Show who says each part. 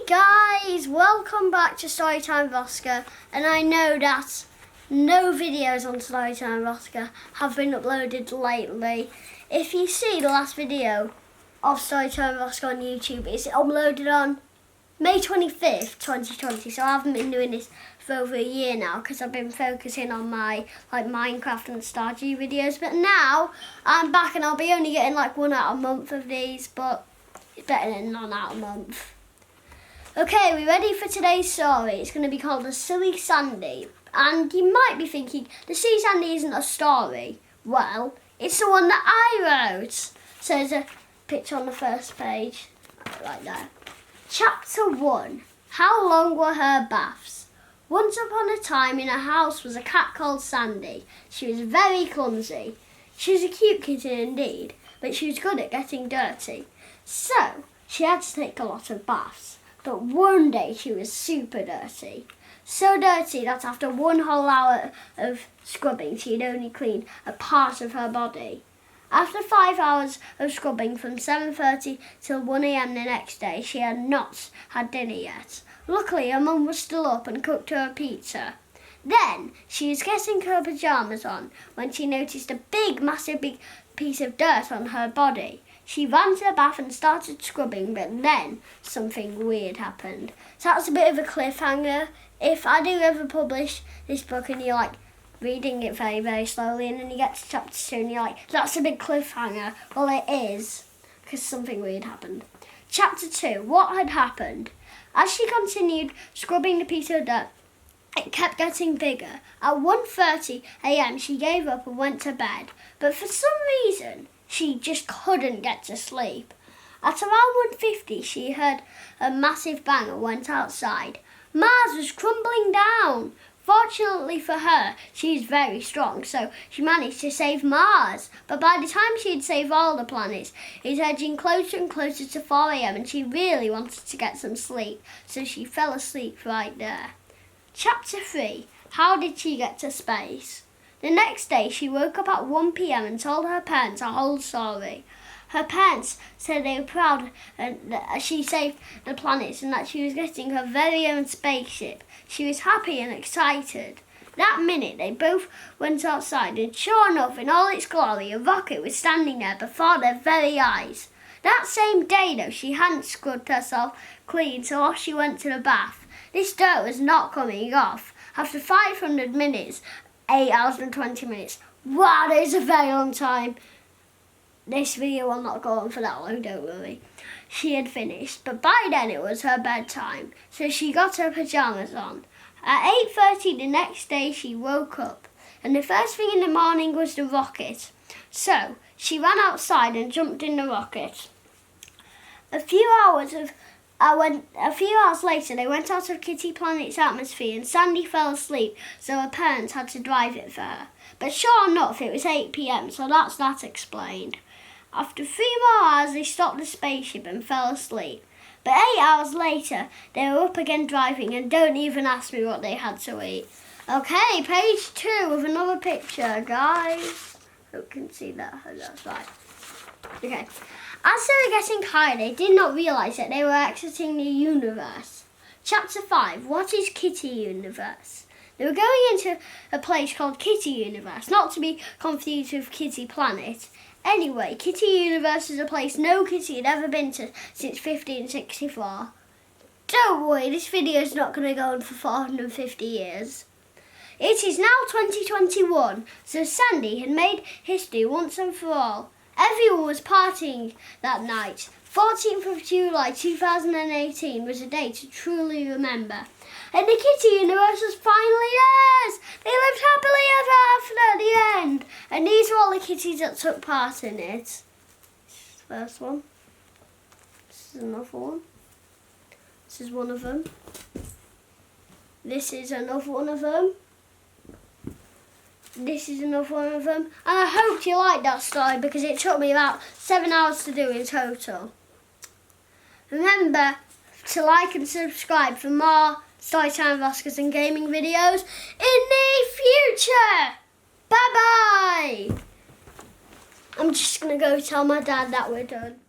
Speaker 1: Guys, welcome back to Storytime with Oscar, and I know that no videos on Storytime with Oscar have been uploaded lately. If you see the last video of Storytime with Oscar on YouTube, it's uploaded on May 25th, 2020, so I haven't been doing this for over a year now because I've been focusing on my Minecraft and Stardew videos, but now I'm back and I'll be only getting one out a month of these, but it's better than none out a month. Okay, we ready for today's story? It's going to be called The Silly Sandy. And you might be thinking, The Silly Sandy isn't a story. Well, it's the one that I wrote. So there's a picture on the first page, right there. Chapter 1. How long were her baths? Once upon a time in a house was a cat called Sandy. She was very clumsy. She was a cute kitten indeed, but she was good at getting dirty. So, she had to take a lot of baths. But one day she was super dirty. So dirty that after one whole hour of scrubbing, she had only cleaned a part of her body. After 5 hours of scrubbing from 7:30 till 1 a.m. the next day, she had not had dinner yet. Luckily, her mum was still up and cooked her a pizza. Then, she was getting her pyjamas on when she noticed a massive piece of dirt on her body. She ran to the bath and started scrubbing, but then something weird happened. So that's a bit of a cliffhanger. If I do ever publish this book and you're reading it very, very slowly and then you get to chapter 2 and you're that's a big cliffhanger. Well, it is, because something weird happened. Chapter 2, what had happened? As she continued scrubbing the piece of dirt, it kept getting bigger. At 1:30 a.m. she gave up and went to bed. But for some reason, she just couldn't get to sleep. At around 1:50, she heard a massive bang and went outside. Mars was crumbling down. Fortunately for her, she is very strong, so she managed to save Mars. But by the time she had saved all the planets, it was edging closer and closer to 4 a.m. and she really wanted to get some sleep, so she fell asleep right there. Chapter 3. How did she get to space? The next day, she woke up at 1 p.m. and told her parents a whole story. Her parents said they were proud that she saved the planets and that she was getting her very own spaceship. She was happy and excited. That minute, they both went outside and sure enough, in all its glory, a rocket was standing there before their very eyes. That same day, though, she hadn't scrubbed herself clean, so off she went to the bath. This dirt was not coming off. After 500 minutes, 8 hours and 20 minutes. Wow, that is a very long time. This video will not go on for that long, don't worry. She had finished, but by then it was her bedtime, so she got her pyjamas on. At 8:30 the next day she woke up, and the first thing in the morning was the rocket. So, she ran outside and jumped in the rocket. A few hours later, they went out of Kitty Planet's atmosphere and Sandy fell asleep, so her parents had to drive it for her. But sure enough, it was 8 p.m, so that's that explained. After 3 more hours, they stopped the spaceship and fell asleep. But 8 hours later, they were up again driving, and don't even ask me what they had to eat. Okay, page 2 with another picture, guys. Hope you can see that. That's right. Okay. As they were getting higher, they did not realise that they were exiting the universe. Chapter 5. What is Kitty Universe? They were going into a place called Kitty Universe, not to be confused with Kitty Planet. Anyway, Kitty Universe is a place no kitty had ever been to since 1564. Don't worry, this video is not going to go on for 450 years. It is now 2021, so Sandy had made history once and for all. Everyone was partying that night. 14th of July 2018 was a day to truly remember. And the Kitty Universe was finally theirs! They lived happily ever after at the end. And these are all the kitties that took part in it. This is the first one. This is another one. This is one of them. This is another one of them. This is another one of them. And I hope you liked that story because it took me about 7 hours to do in total. Remember to like and subscribe for more Storytime with Oscars and gaming videos in the future. Bye bye. I'm just going to go tell my dad that we're done.